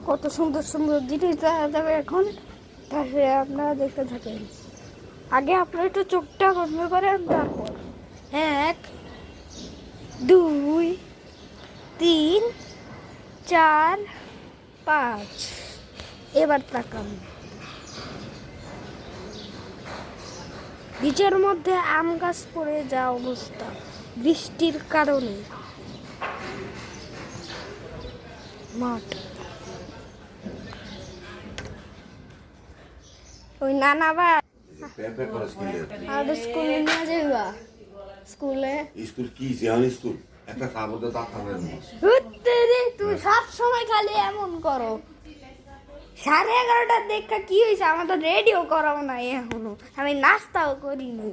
কত সুন্দর সুন্দর জিনিস দেখা যাবে এখন, তাহলে আপনারা দেখতে থাকেন। আগে আপনারা একটু চোখটা বন্ধ করেন, তারপর 1 2 3 4 5। এবার তাকান, নিচের মধ্যে আম গাছ পড়ে যা অবস্থা বৃষ্টির কারণে। মাঠ, ওই নানা ভাই আর স্কুলে নিয়ে যাইবা। স্কুলে স্কুল কি যেমন স্কুল একটা সাগরতে দাঁত থাকবে রে, তুই সব সময় খালি এমন করো। 11:30টার দেখা কি হয়েছে? আমার তো রেডিও করাও নাই এখনো, আমি নাস্তাও করিনি।